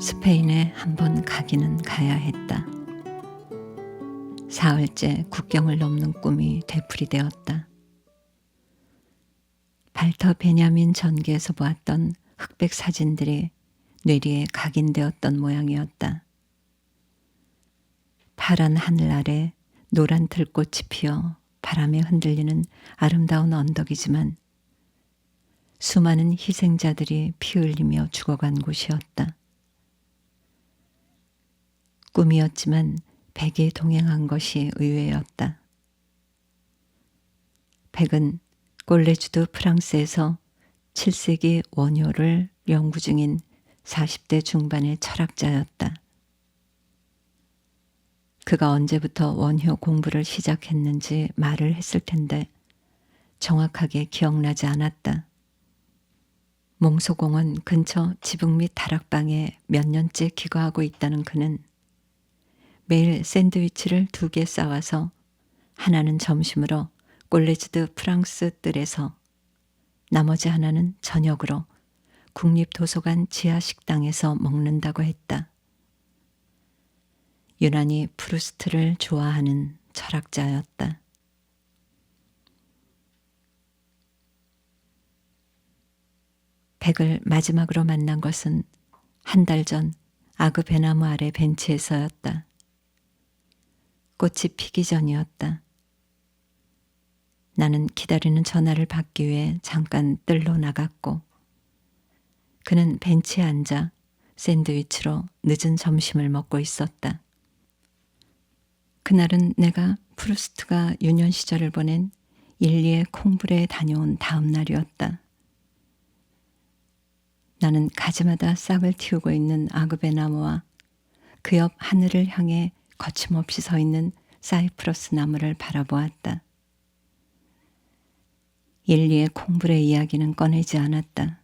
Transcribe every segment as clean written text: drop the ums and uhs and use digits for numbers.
스페인에 한번 가기는 가야 했다. 사흘째 국경을 넘는 꿈이 되풀이되었다. 발터 베냐민 전기에서 보았던 흑백 사진들이 뇌리에 각인되었던 모양이었다. 파란 하늘 아래 노란 들꽃이 피어 바람에 흔들리는 아름다운 언덕이지만 수많은 희생자들이 피 흘리며 죽어간 곳이었다. 꿈이었지만 백이 동행한 것이 의외였다. 백은 꼴레주드 프랑스에서 7세기 원효를 연구 중인 40대 중반의 철학자였다. 그가 언제부터 원효 공부를 시작했는지 말을 했을 텐데 정확하게 기억나지 않았다. 몽소공원 근처 지붕 및 다락방에 몇 년째 기거하고 있다는 그는 매일 샌드위치를 2개 싸와서 하나는 점심으로 꼴레주드 프랑스 뜰에서 나머지 하나는 저녁으로 국립도서관 지하 식당에서 먹는다고 했다. 유난히 프루스트를 좋아하는 철학자였다. 백을 마지막으로 만난 것은 한 달 전 아그베나무 아래 벤치에서였다. 꽃이 피기 전이었다. 나는 기다리는 전화를 받기 위해 잠깐 뜰로 나갔고 그는 벤치에 앉아 샌드위치로 늦은 점심을 먹고 있었다. 그날은 내가 프루스트가 유년 시절을 보낸 일리에 콩브레에 다녀온 다음 날이었다. 나는 가지마다 싹을 틔우고 있는 아그베나무와 그 옆 하늘을 향해 거침없이 서 있는 사이프러스 나무를 바라보았다. 일리의 콩브레 이야기는 꺼내지 않았다.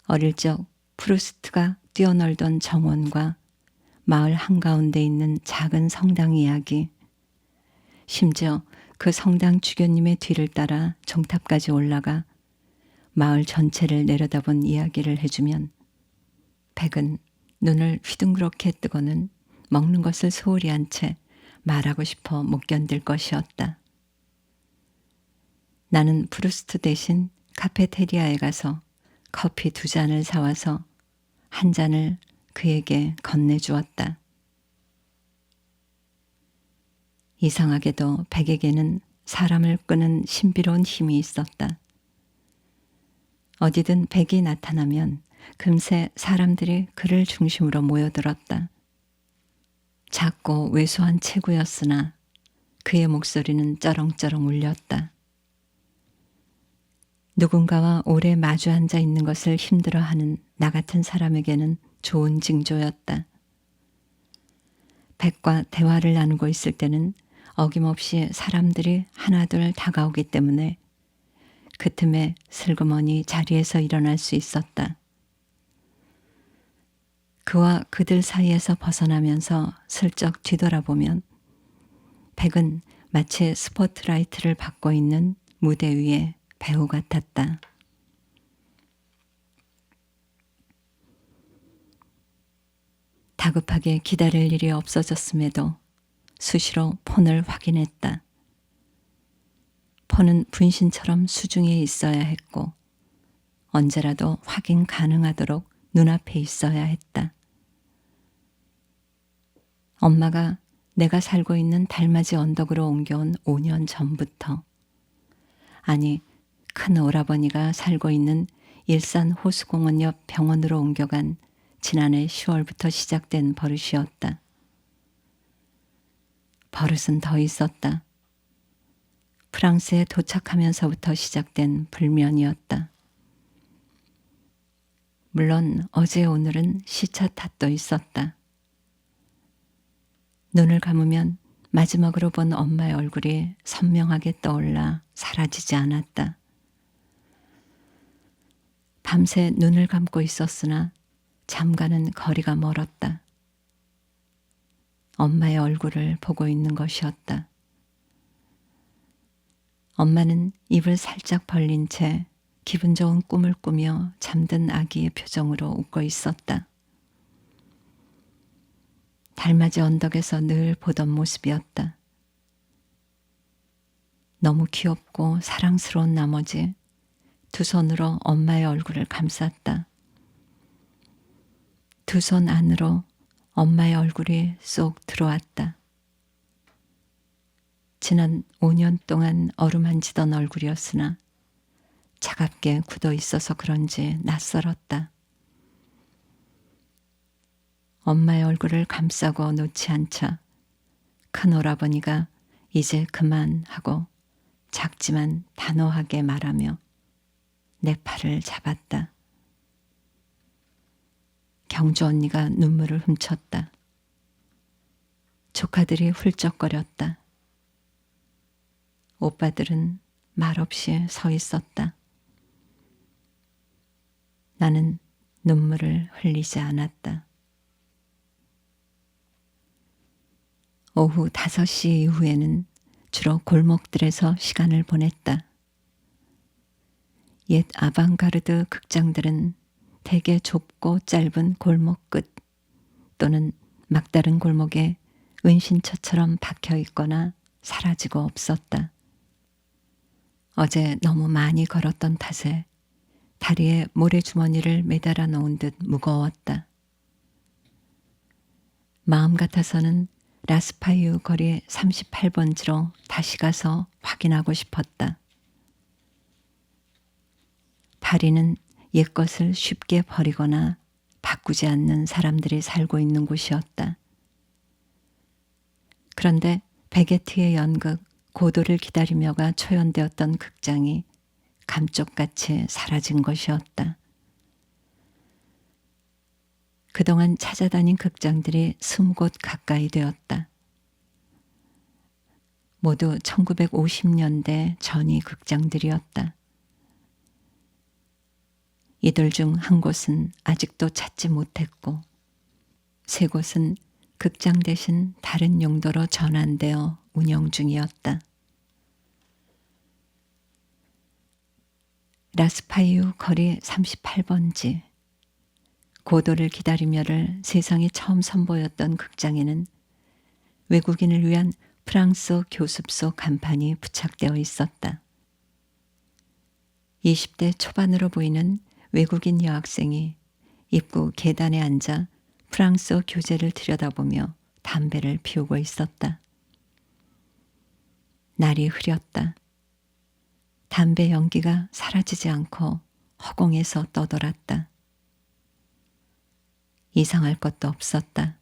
어릴 적 프루스트가 뛰어놀던 정원과 마을 한가운데 있는 작은 성당 이야기, 심지어 그 성당 주교님의 뒤를 따라 정탑까지 올라가 마을 전체를 내려다본 이야기를 해주면 백은 눈을 휘둥그렇게 뜨고는 먹는 것을 소홀히 한 채 말하고 싶어 못 견딜 것이었다. 나는 프루스트 대신 카페테리아에 가서 커피 2잔을 사와서 한 잔을 그에게 건네주었다. 이상하게도 백에게는 사람을 끄는 신비로운 힘이 있었다. 어디든 백이 나타나면 금세 사람들이 그를 중심으로 모여들었다. 작고 왜소한 체구였으나 그의 목소리는 쩌렁쩌렁 울렸다. 누군가와 오래 마주 앉아 있는 것을 힘들어하는 나 같은 사람에게는 좋은 징조였다. 백과 대화를 나누고 있을 때는 어김없이 사람들이 하나둘 다가오기 때문에 그 틈에 슬그머니 자리에서 일어날 수 있었다. 그와 그들 사이에서 벗어나면서 슬쩍 뒤돌아보면 백은 마치 스포트라이트를 받고 있는 무대 위의 배우 같았다. 다급하게 기다릴 일이 없어졌음에도 수시로 폰을 확인했다. 폰은 분신처럼 수중에 있어야 했고 언제라도 확인 가능하도록 눈앞에 있어야 했다. 엄마가 내가 살고 있는 달맞이 언덕으로 옮겨온 5년 전부터, 아니 큰 오라버니가 살고 있는 일산 호수공원 옆 병원으로 옮겨간 지난해 10월부터 시작된 버릇이었다. 버릇은 더 있었다. 프랑스에 도착하면서부터 시작된 불면이었다. 물론 어제 오늘은 시차 탓도 있었다. 눈을 감으면 마지막으로 본 엄마의 얼굴이 선명하게 떠올라 사라지지 않았다. 밤새 눈을 감고 있었으나 잠과는 거리가 멀었다. 엄마의 얼굴을 보고 있는 것이었다. 엄마는 입을 살짝 벌린 채 기분 좋은 꿈을 꾸며 잠든 아기의 표정으로 웃고 있었다. 달맞이 언덕에서 늘 보던 모습이었다. 너무 귀엽고 사랑스러운 나머지 두 손으로 엄마의 얼굴을 감쌌다. 두 손 안으로 엄마의 얼굴이 쏙 들어왔다. 지난 5년 동안 어루만지던 얼굴이었으나 차갑게 굳어 있어서 그런지 낯설었다. 엄마의 얼굴을 감싸고 놓지 않자 큰 오라버니가 이제 그만 하고 작지만 단호하게 말하며 내 팔을 잡았다. 경주 언니가 눈물을 훔쳤다. 조카들이 훌쩍거렸다. 오빠들은 말없이 서 있었다. 나는 눈물을 흘리지 않았다. 오후 5시 이후에는 주로 골목들에서 시간을 보냈다. 옛 아방가르드 극장들은 대개 좁고 짧은 골목 끝 또는 막다른 골목에 은신처처럼 박혀 있거나 사라지고 없었다. 어제 너무 많이 걸었던 탓에 다리에 모래주머니를 매달아 놓은 듯 무거웠다. 마음 같아서는 라스파이유 거리 38번지로 다시 가서 확인하고 싶었다. 파리는 옛것을 쉽게 버리거나 바꾸지 않는 사람들이 살고 있는 곳이었다. 그런데 베게트의 연극 고도를 기다리며가 초연되었던 극장이 감쪽같이 사라진 것이었다. 그동안 찾아다닌 극장들이 20곳 가까이 되었다. 모두 1950년대 전이 극장들이었다. 이들 중 한 곳은 아직도 찾지 못했고 3곳은 극장 대신 다른 용도로 전환되어 운영 중이었다. 라스파이유 거리 38번지 고도를 기다리며를 세상에 처음 선보였던 극장에는 외국인을 위한 프랑스 교습소 간판이 부착되어 있었다. 20대 초반으로 보이는 외국인 여학생이 입구 계단에 앉아 프랑스 교재를 들여다보며 담배를 피우고 있었다. 날이 흐렸다. 담배 연기가 사라지지 않고 허공에서 떠돌았다. 이상할 것도 없었다.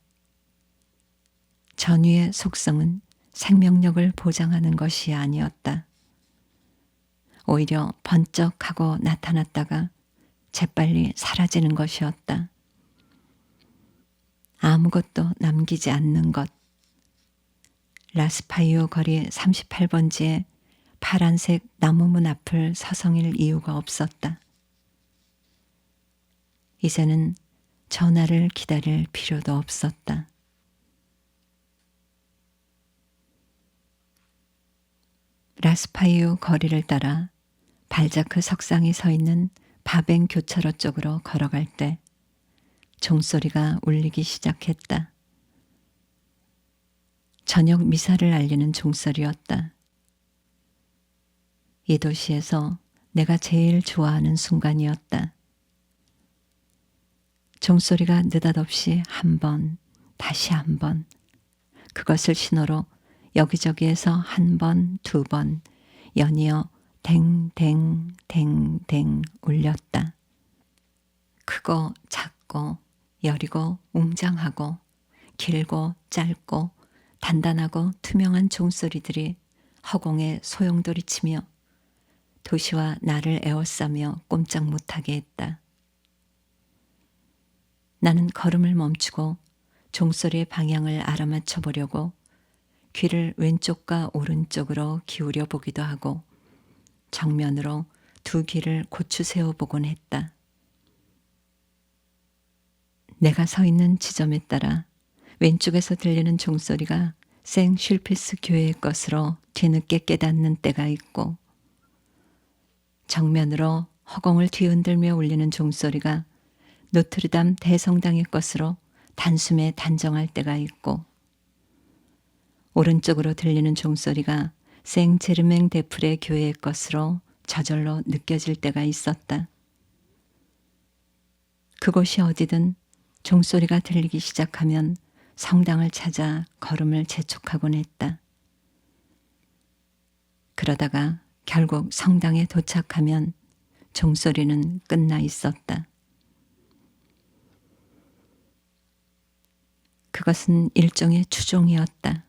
전위의 속성은 생명력을 보장하는 것이 아니었다. 오히려 번쩍하고 나타났다가 재빨리 사라지는 것이었다. 아무것도 남기지 않는 것. 라스파이유 거리 38번지에 파란색 나무문 앞을 서성일 이유가 없었다. 이제는 전화를 기다릴 필요도 없었다. 라스파이유 거리를 따라 발자크 석상이 서 있는 바뱅 교차로 쪽으로 걸어갈 때 종소리가 울리기 시작했다. 저녁 미사를 알리는 종소리였다. 이 도시에서 내가 제일 좋아하는 순간이었다. 종소리가 느닷없이 한 번, 다시 한 번, 그것을 신호로 여기저기에서 한 번, 2번, 연이어 댕댕댕댕 울렸다. 크고 작고 여리고 웅장하고 길고 짧고 단단하고 투명한 종소리들이 허공에 소용돌이치며 도시와 나를 에워싸며 꼼짝 못하게 했다. 나는 걸음을 멈추고 종소리의 방향을 알아맞혀 보려고 귀를 왼쪽과 오른쪽으로 기울여 보기도 하고 정면으로 두 귀를 고추 세워 보곤 했다. 내가 서 있는 지점에 따라 왼쪽에서 들리는 종소리가 생 슐피스 교회의 것으로 뒤늦게 깨닫는 때가 있고 정면으로 허공을 뒤흔들며 울리는 종소리가 노트르담 대성당의 것으로 단숨에 단정할 때가 있고, 오른쪽으로 들리는 종소리가 생제르맹 데프레 교회의 것으로 저절로 느껴질 때가 있었다. 그곳이 어디든 종소리가 들리기 시작하면 성당을 찾아 걸음을 재촉하곤 했다. 그러다가 결국 성당에 도착하면 종소리는 끝나 있었다. 그것은 일종의 추종이었다.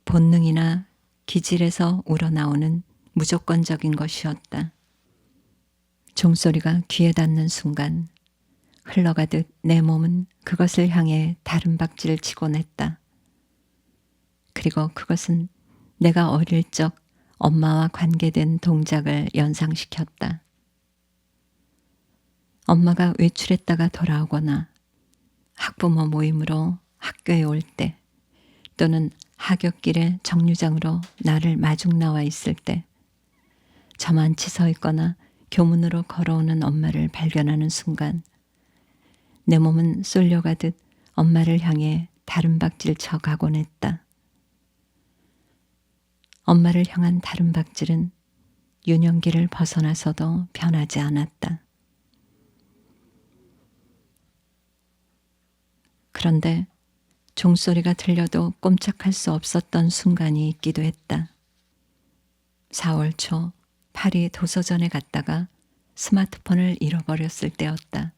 본능이나 기질에서 우러나오는 무조건적인 것이었다. 종소리가 귀에 닿는 순간 흘러가듯 내 몸은 그것을 향해 다른 박질을 치곤 했다. 그리고 그것은 내가 어릴 적 엄마와 관계된 동작을 연상시켰다. 엄마가 외출했다가 돌아오거나 학부모 모임으로 학교에 올 때, 또는 하굣길에 정류장으로 나를 마중 나와 있을 때, 저만치 서 있거나 교문으로 걸어오는 엄마를 발견하는 순간 내 몸은 쏠려가듯 엄마를 향해 다른 박질 쳐 가곤 했다. 엄마를 향한 다른 박질은 유년기를 벗어나서도 변하지 않았다. 그런데 종소리가 들려도 꼼짝할 수 없었던 순간이 있기도 했다. 4월 초 파리 도서전에 갔다가 스마트폰을 잃어버렸을 때였다.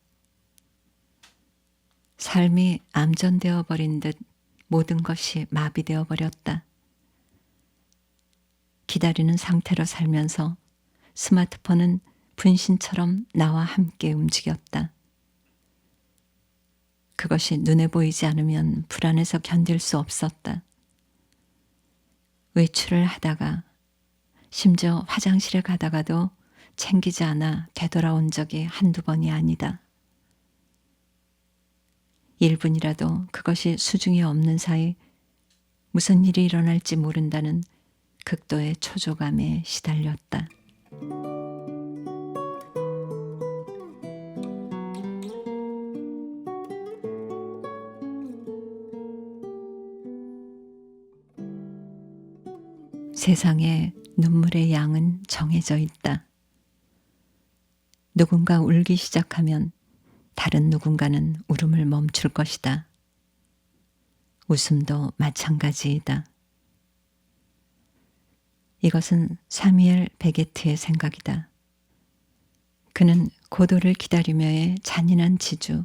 삶이 암전되어 버린 듯 모든 것이 마비되어 버렸다. 기다리는 상태로 살면서 스마트폰은 분신처럼 나와 함께 움직였다. 그것이 눈에 보이지 않으면 불안해서 견딜 수 없었다. 외출을 하다가, 심지어 화장실에 가다가도 챙기지 않아 되돌아온 적이 한두 번이 아니다. 1분이라도 그것이 수중에 없는 사이 무슨 일이 일어날지 모른다는 극도의 초조감에 시달렸다. 세상에 눈물의 양은 정해져 있다. 누군가 울기 시작하면 다른 누군가는 울음을 멈출 것이다. 웃음도 마찬가지이다. 이것은 사미엘 베게트의 생각이다. 그는 고도를 기다리며의 잔인한 지주,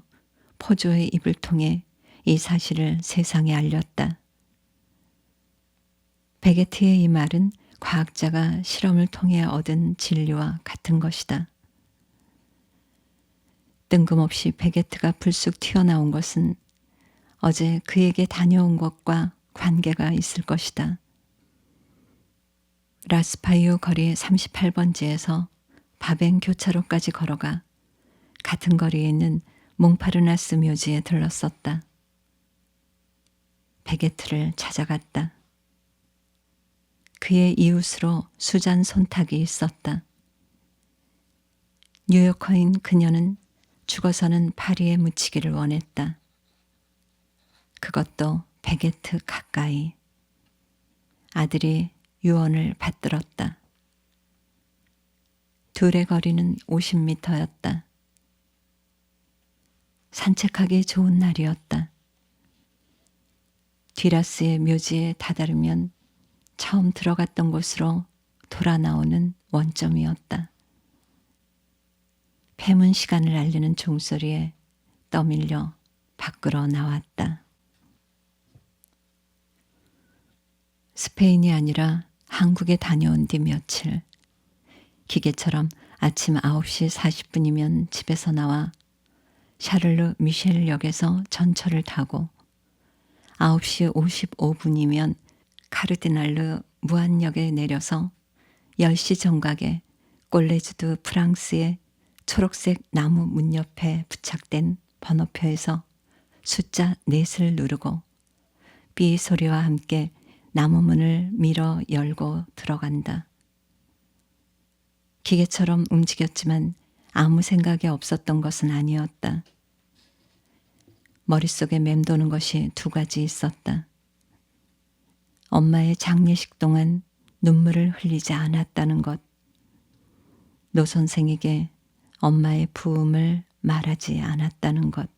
포조의 입을 통해 이 사실을 세상에 알렸다. 베게트의 이 말은 과학자가 실험을 통해 얻은 진리와 같은 것이다. 뜬금없이 베게트가 불쑥 튀어나온 것은 어제 그에게 다녀온 것과 관계가 있을 것이다. 라스파이오 거리 38번지에서 바벤 교차로까지 걸어가 같은 거리에 있는 몽파르나스 묘지에 들렀었다. 베게트를 찾아갔다. 그의 이웃으로 수잔 손탁이 있었다. 뉴요커인 그녀는 죽어서는 파리에 묻히기를 원했다. 그것도 베게트 가까이. 아들이 유언을 받들었다. 둘의 거리는 50m였다. 산책하기 좋은 날이었다. 뒤라스의 묘지에 다다르면 처음 들어갔던 곳으로 돌아 나오는 원점이었다. 폐문 시간을 알리는 종소리에 떠밀려 밖으로 나왔다. 스페인이 아니라 한국에 다녀온 뒤 며칠, 기계처럼 아침 9시 40분이면 집에서 나와 샤를르 미셸 역에서 전철을 타고 9시 55분이면 카르디날르 무안역에 내려서 10시 정각에 꼴레주드 프랑스의 초록색 나무 문 옆에 부착된 번호표에서 숫자 4을 누르고 삐 소리와 함께 나무 문을 밀어 열고 들어간다. 기계처럼 움직였지만 아무 생각이 없었던 것은 아니었다. 머릿속에 맴도는 것이 두 가지 있었다. 엄마의 장례식 동안 눈물을 흘리지 않았다는 것. 노 선생에게 엄마의 부음을 말하지 않았다는 것.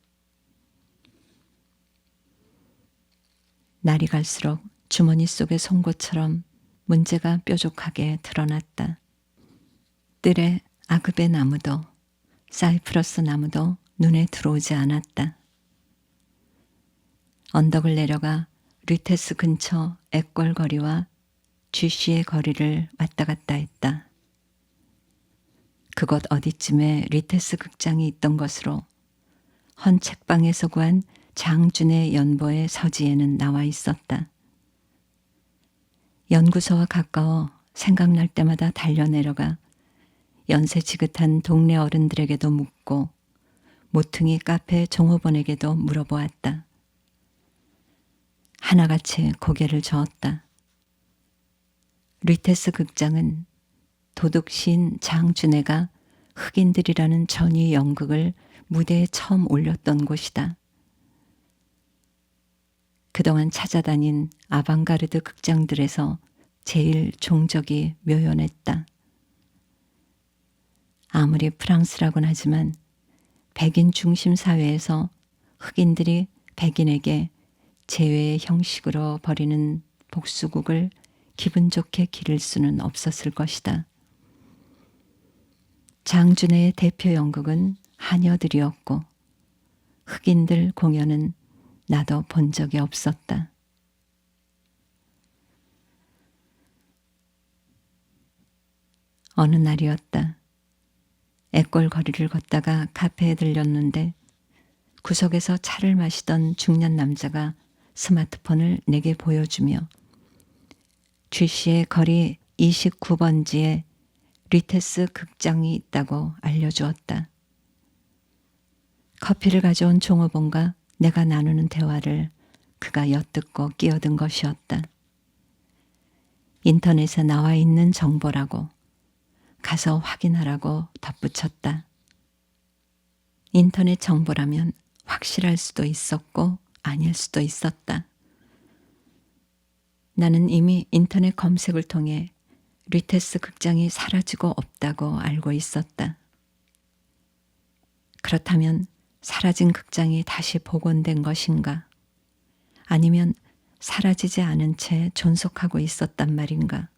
날이 갈수록 주머니 속의 송곳처럼 문제가 뾰족하게 드러났다. 뜰에 아그베 나무도 사이프러스 나무도 눈에 들어오지 않았다. 언덕을 내려가 류테스 근처 액골 거리와 쥐씨의 거리를 왔다 갔다 했다. 그곳 어디쯤에 류테스 극장이 있던 것으로 헌 책방에서 구한 장준의 연보의 서지에는 나와 있었다. 연구소와 가까워 생각날 때마다 달려내려가 연세 지긋한 동네 어른들에게도 묻고 모퉁이 카페 종업원에게도 물어보았다. 하나같이 고개를 저었다. 류테스 극장은 도둑시인 장준애가 흑인들이라는 전위 연극을 무대에 처음 올렸던 곳이다. 그동안 찾아다닌 아방가르드 극장들에서 제일 종적이 묘연했다. 아무리 프랑스라곤 하지만 백인 중심 사회에서 흑인들이 백인에게 제외의 형식으로 벌이는 복수국을 기분 좋게 기를 수는 없었을 것이다. 장준애의 대표 연극은 하녀들이었고 흑인들 공연은 나도 본 적이 없었다. 어느 날이었다. 액골 거리를 걷다가 카페에 들렸는데 구석에서 차를 마시던 중년 남자가 스마트폰을 내게 보여주며 쥐씨의 거리 29번지에 류테스 극장이 있다고 알려주었다. 커피를 가져온 종업원과 내가 나누는 대화를 그가 엿듣고 끼어든 것이었다. 인터넷에 나와 있는 정보라고 가서 확인하라고 덧붙였다. 인터넷 정보라면 확실할 수도 있었고 아닐 수도 있었다. 나는 이미 인터넷 검색을 통해 류테스 극장이 사라지고 없다고 알고 있었다. 그렇다면 사라진 극장이 다시 복원된 것인가? 아니면 사라지지 않은 채 존속하고 있었단 말인가?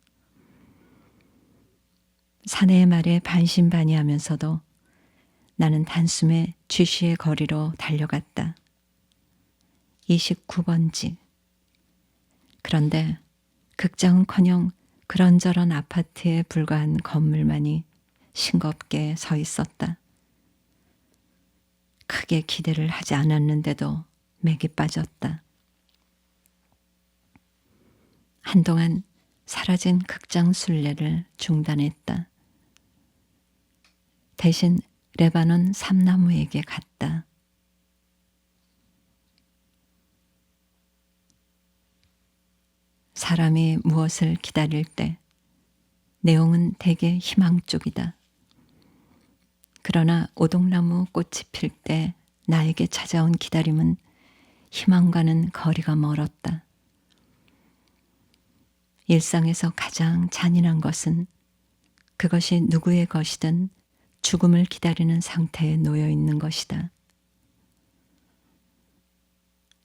사내의 말에 반신반의하면서도 나는 단숨에 쥐씨의 거리로 달려갔다. 29번지. 그런데 극장은커녕 그런저런 아파트에 불과한 건물만이 싱겁게 서 있었다. 크게 기대를 하지 않았는데도 맥이 빠졌다. 한동안 사라진 극장 순례를 중단했다. 대신 레바논 삼나무에게 갔다. 사람이 무엇을 기다릴 때 내용은 대개 희망 쪽이다. 그러나 오동나무 꽃이 필 때 나에게 찾아온 기다림은 희망과는 거리가 멀었다. 일상에서 가장 잔인한 것은 그것이 누구의 것이든 죽음을 기다리는 상태에 놓여 있는 것이다.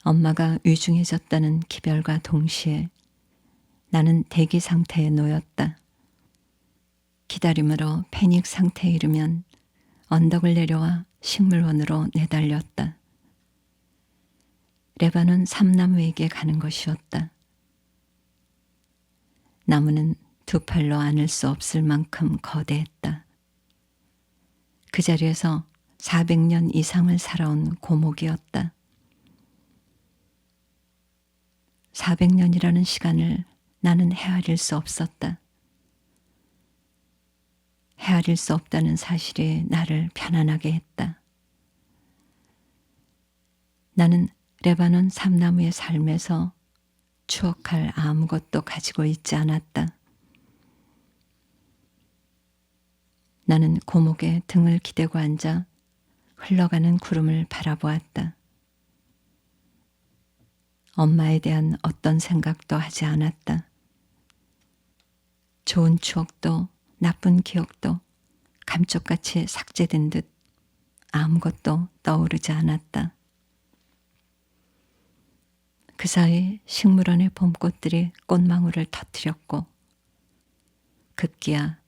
엄마가 위중해졌다는 기별과 동시에 나는 대기 상태에 놓였다. 기다림으로 패닉 상태에 이르면 언덕을 내려와 식물원으로 내달렸다. 레바논 삼나무에게 가는 것이었다. 나무는 두 팔로 안을 수 없을 만큼 거대했다. 그 자리에서 400년 이상을 살아온 고목이었다. 400년이라는 시간을 나는 헤아릴 수 없었다. 헤아릴 수 없다는 사실이 나를 편안하게 했다. 나는 레바논 삼나무의 삶에서 추억할 아무것도 가지고 있지 않았다. 나는 고목에 등을 기대고 앉아 흘러가는 구름을 바라보았다. 엄마에 대한 어떤 생각도 하지 않았다. 좋은 추억도 나쁜 기억도 감쪽같이 삭제된 듯 아무것도 떠오르지 않았다. 그 사이 식물원의 봄꽃들이 꽃망울을 터뜨렸고 급기야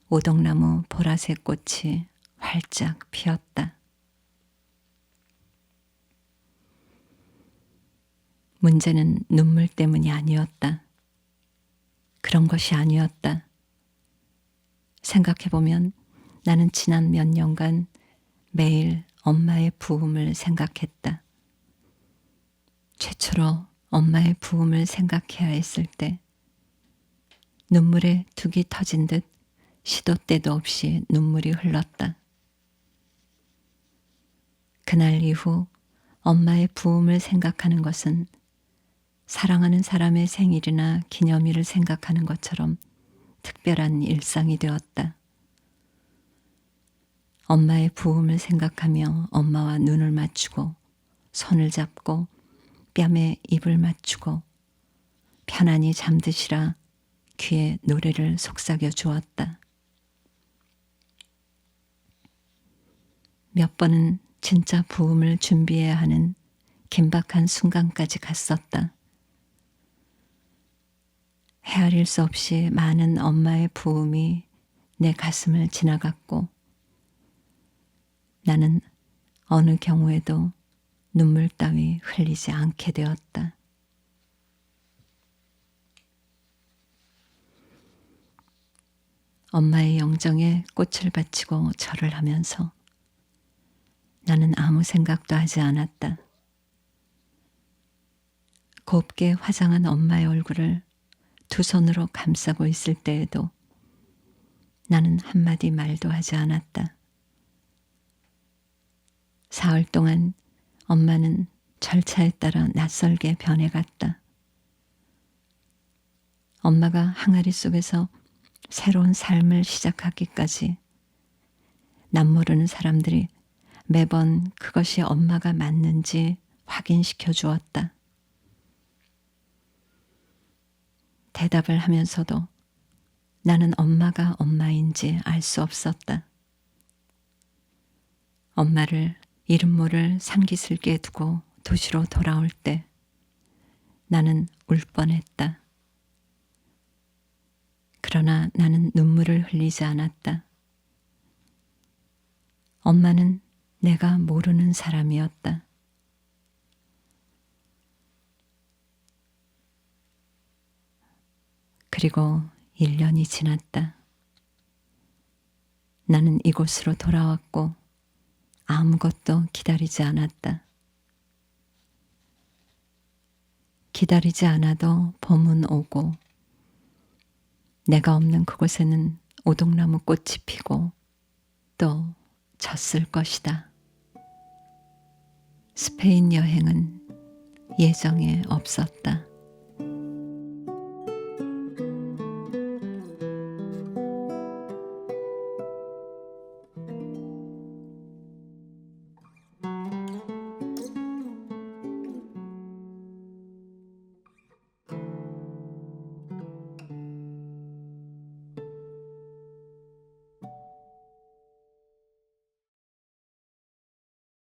오동나무 보라색 꽃이 활짝 피었다. 문제는 눈물 때문이 아니었다. 그런 것이 아니었다. 생각해보면 나는 지난 몇 년간 매일 엄마의 부음을 생각했다. 최초로 엄마의 부음을 생각해야 했을 때 눈물에 둑이 터진 듯 시도 때도 없이 눈물이 흘렀다. 그날 이후 엄마의 부음을 생각하는 것은 사랑하는 사람의 생일이나 기념일을 생각하는 것처럼 특별한 일상이 되었다. 엄마의 부음을 생각하며 엄마와 눈을 맞추고 손을 잡고 뺨에 입을 맞추고 편안히 잠드시라 귀에 노래를 속삭여 주었다. 몇 번은 진짜 부음을 준비해야 하는 긴박한 순간까지 갔었다. 헤아릴 수 없이 많은 엄마의 부음이 내 가슴을 지나갔고 나는 어느 경우에도 눈물 따위 흘리지 않게 되었다. 엄마의 영정에 꽃을 바치고 절을 하면서 나는 아무 생각도 하지 않았다. 곱게 화장한 엄마의 얼굴을 두 손으로 감싸고 있을 때에도 나는 한마디 말도 하지 않았다. 사흘 동안 엄마는 절차에 따라 낯설게 변해갔다. 엄마가 항아리 속에서 새로운 삶을 시작하기까지 남모르는 사람들이 매번 그것이 엄마가 맞는지 확인시켜 주었다. 대답을 하면서도 나는 엄마가 엄마인지 알 수 없었다. 엄마를 이름 모를 상기슬기에 두고 도시로 돌아올 때 나는 울 뻔했다. 그러나 나는 눈물을 흘리지 않았다. 엄마는 내가 모르는 사람이었다. 그리고 1년이 지났다. 나는 이곳으로 돌아왔고 아무것도 기다리지 않았다. 기다리지 않아도 봄은 오고 내가 없는 그곳에는 오동나무 꽃이 피고 또 졌을 것이다. 스페인 여행은 예정에 없었다.